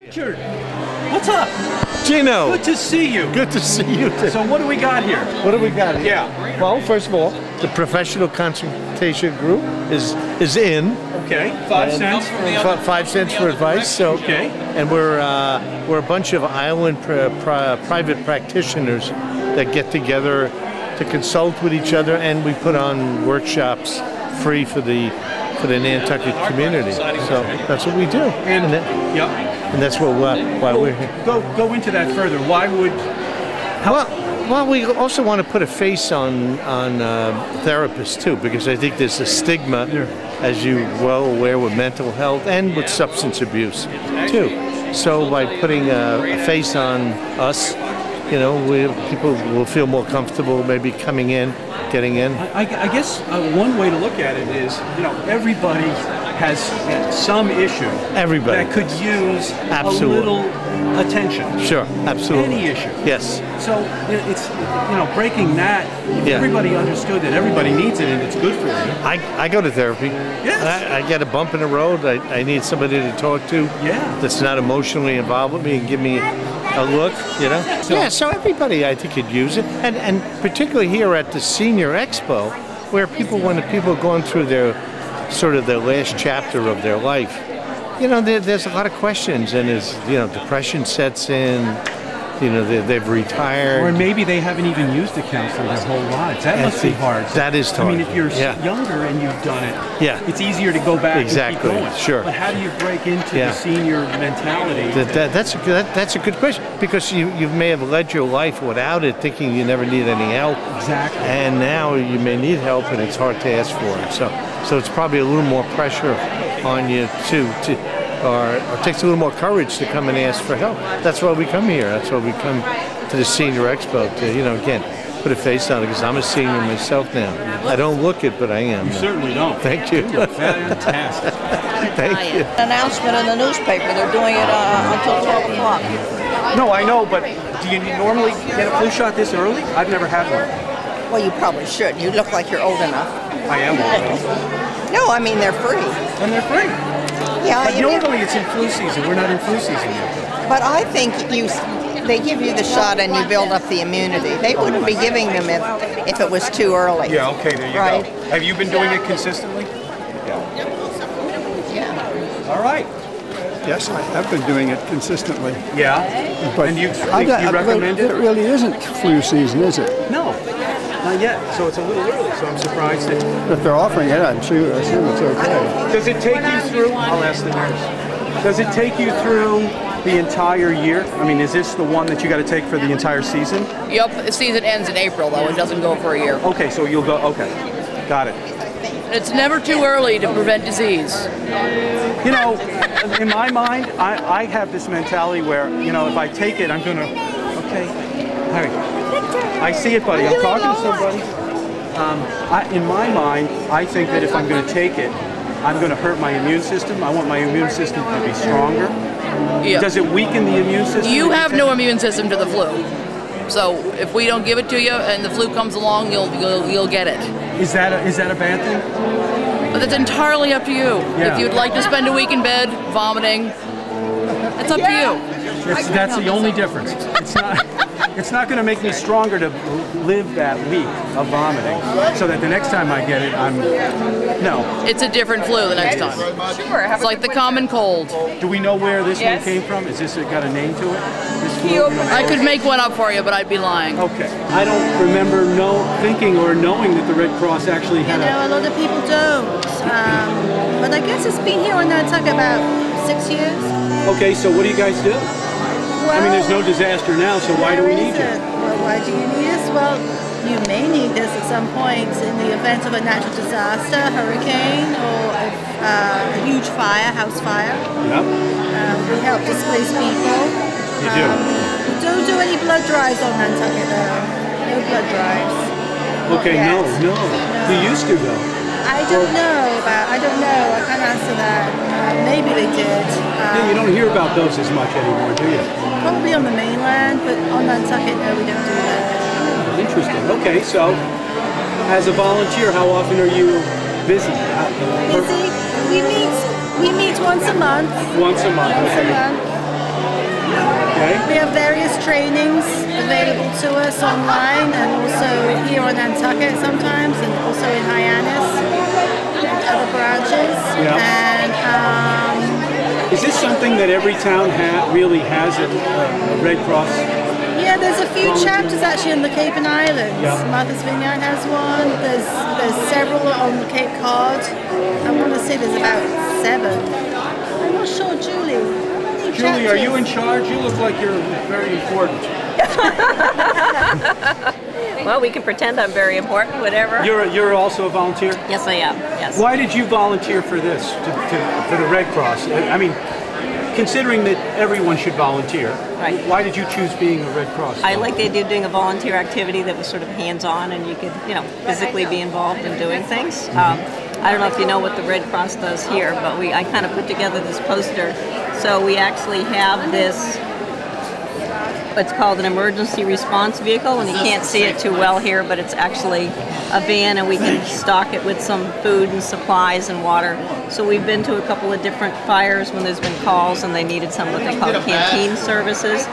Richard, what's up? Gino. Good to see you. Good to see you too. So what do we got here? What do we got here? Yeah. Well, first of all, the professional consultation group is in. Okay. 5 cents. 5 cents for advice. So. Okay. And we're a bunch of island private practitioners that get together to consult with each other, and we put on workshops free for the Nantucket community. So that's what we do. And that's what why we're here. Go into that further. Why would? Well, we also want to put a face on therapists too, because I think there's a stigma, as you well aware, with mental health and with substance abuse too. So by putting a face on us, you know, people will feel more comfortable maybe coming in, getting in. I guess one way to look at it is, you know, everybody has some issue that could use a little attention. Sure, absolutely. Any issue. Yes. So it's, you know, breaking that, everybody understood that everybody needs it and it's good for you. I go to therapy. Yes. I get a bump in the road. I need somebody to talk to that's not emotionally involved with me and give me a look, you know? So everybody, I think, could use it. And particularly here at the Senior Expo, where when people are going through their last chapter of their life, you know, there's a lot of questions, and depression sets in, you know, they've retired. Or maybe they haven't even used a counselor their whole lives. That must be hard. That is hard. I mean, if you're younger and you've done it, it's easier to go back and keep going. Sure. But how do you break into the senior mentality? That's a good question, because you may have led your life without it, thinking you never need any help. Exactly. And now you may need help, and it's hard to ask for it. So it's probably a little more pressure on you or it takes a little more courage to come and ask for help. That's why we come here. That's why we come to the Senior Expo to, you know, again, put a face on it, because I'm a senior myself now. I don't look it, but I am. You certainly don't. Thank you. Fantastic. Thank you. An announcement in the newspaper. They're doing it until 12 o'clock. No, I know, but do you normally get a flu shot this early? I've never had one. Well, you probably should. You look like you're old enough. I am old enough. No, I mean, they're free. And they're free. Yeah, but normally it's in flu season. We're not in flu season yet. But I think they give you the shot and you build up the immunity. They wouldn't be giving them if it was too early. Yeah, okay, there you go. Have you been doing it consistently? Yeah. All right. Yes, I have been doing it consistently. Yeah? But and you recommend it? It really isn't flu season, is it? No, not yet. So it's a little early, so I'm surprised that... If they're offering it, I assume it's okay. Does it take you through... I'll ask the nurse. Does it take you through the entire year? I mean, is this the one that you got to take for the entire season? Yep, the season ends in April, though. It doesn't go for a year. Okay, so you'll go... Okay, got it. It's never too early to prevent disease. You know, in my mind, I have this mentality where, you know, if I take it, I'm going to... Okay. All right. I see it, buddy. I'm talking to somebody. In my mind, I think that if I'm going to take it, I'm going to hurt my immune system. I want my immune system to be stronger. Yep. Does it weaken the immune system? You have no immune system to the flu. So if we don't give it to you and the flu comes along, you'll get it. Is that a bad thing? But that's entirely up to you. Yeah. If you'd like to spend a week in bed vomiting, it's up to you. That's the only difference. It's not going to make me stronger to live that week of vomiting, so that the next time I get it, no. It's a different flu the next time. Sure. It's like the common cold. Do we know where this one came from? Is this got a name to it? This flu? I could make one up for you, but I'd be lying. Okay. I don't remember thinking or knowing that the Red Cross actually had a lot of people don't. But I guess it's been here in Nantucket about 6 years. Okay, so what do you guys do? Well, I mean, there's no disaster now, so why do we need you? Well, why do you need us? Well, you may need this at some point in the event of a natural disaster, hurricane, or a huge fire, house fire. Yep. We help displaced people. You do? We don't do any blood drives on Nantucket, though. No blood drives. Okay, no. We used to, though. I don't know. I can't answer that. Maybe they did. Yeah, you don't hear about those as much anymore, do you? Probably on the mainland, but on Nantucket, no, we don't do that. Interesting. Okay, so as a volunteer, how often are you busy? Busy? We meet once a month. Once a month. Once a month. trainings available to us online and also here on Nantucket sometimes, and also in Hyannis and other branches. Yeah. And is this something that every town really has a Red Cross? yeah, there's a few chapters actually on the Cape and Islands. Yeah. Martha's Vineyard has one. There's several on the Cape Cod. I want to say there's about 7. I'm not sure, Julie. How many Julie, are you in chapters? charge? You look like you're very important. Well, we can pretend I'm very important, whatever. You're also a volunteer? Yes, I am. Yes. Why did you volunteer for this, to the Red Cross? I mean, considering that everyone should volunteer, Right. why did you choose being a Red Cross? I like the idea of doing a volunteer activity that was sort of hands-on and you could, physically be involved in doing things. I don't know if you know what the Red Cross does here, but I kind of put together this poster. So we actually have this, what's called an emergency response vehicle, and you can't see it too well here, but it's actually a van, and we can stock it with some food and supplies and water. So we've been to a couple of different fires when there's been calls and they needed some what they call canteen services.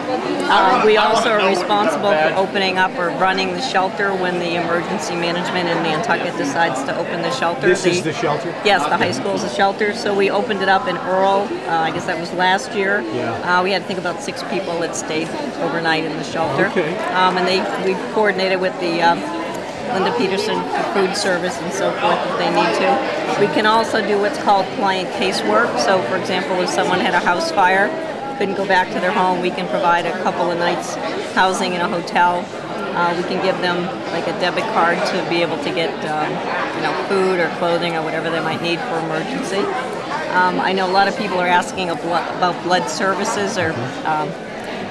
We also are responsible for opening up or running the shelter when the emergency management in Nantucket decides to open the shelter. This is the shelter? Yes, the high school is a shelter. So we opened it up in Earl, I guess that was last year. Yeah. We had, I think, about 6 people that stayed overnight in the shelter. Okay. And we coordinated with the Linda Peterson for food service and so forth if they need to. We can also do what's called client casework. So, for example, if someone had a house fire, couldn't go back to their home, we can provide a couple of nights housing in a hotel. We can give them like a debit card to be able to get food or clothing or whatever they might need for emergency. I know a lot of people are asking about blood services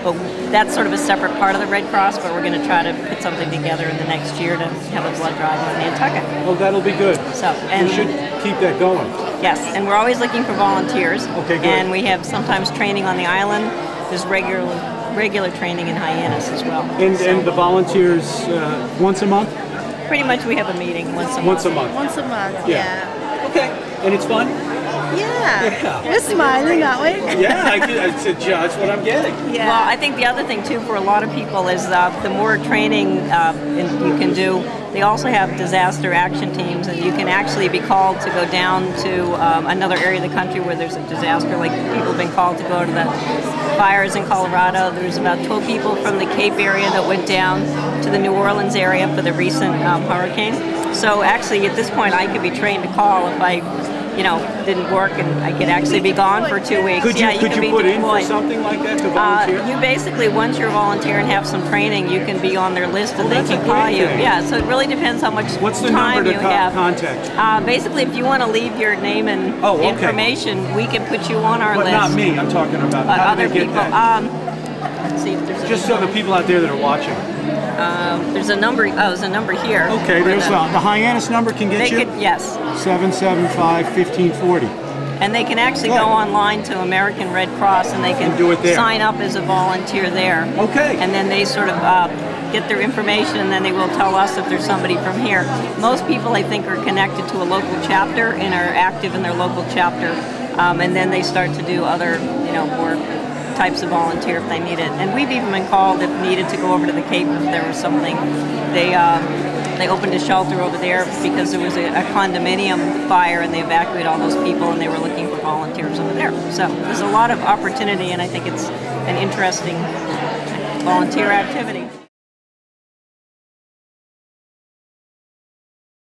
but that's sort of a separate part of the Red Cross, but we're going to try to put something together in the next year to have a blood drive in Nantucket. Oh, that'll be good. So, we should keep that going. Yes, and we're always looking for volunteers. Okay, good. And we have sometimes training on the island. There's regular training in Hyannis as well. And the volunteers once a month? Pretty much we have a meeting once a month. Once a month. Once a month, Yeah. yeah. Okay. And it's fun? Yeah. We're smiling, aren't we? Yeah, that's what I'm getting. Yeah. Well, I think the other thing too for a lot of people is the more training you can do. They also have disaster action teams, and you can actually be called to go down to another area of the country where there's a disaster. Like people have been called to go to the fires in Colorado. There's about 12 people from the Cape area that went down to the New Orleans area for the recent hurricane. So actually, at this point, I could be trained to call if I didn't work and I could actually be gone for 2 weeks. Could you be put in deployed. for something like that to volunteer? You basically, once you're a volunteer and have some training, you can be on their list and they that's can a call great you. thing. Yeah, so it really depends how much What's the time number you to have. contact? Basically, if you want to leave your name and okay. information, we can put you on our But list. not me, I'm talking about how do Other they get people. that? Let's see if there's a Just so the people out there that are watching. there's a number. Oh, there's a number here. Okay, where there's the Hyannis number can get They you? could, yes. 775-1540. And they can actually go online to American Red Cross and they can do it there. sign up as a volunteer there. Okay. And then they sort of get their information and then they will tell us if there's somebody from here. Most people, I think, are connected to a local chapter and are active in their local chapter. And then they start to do other, more types of volunteer if they need it. And we've even been called if needed to go over to the Cape if there was something. They opened a shelter over there because there was a condominium fire and they evacuated all those people and they were looking for volunteers over there. So there's a lot of opportunity and I think it's an interesting volunteer activity.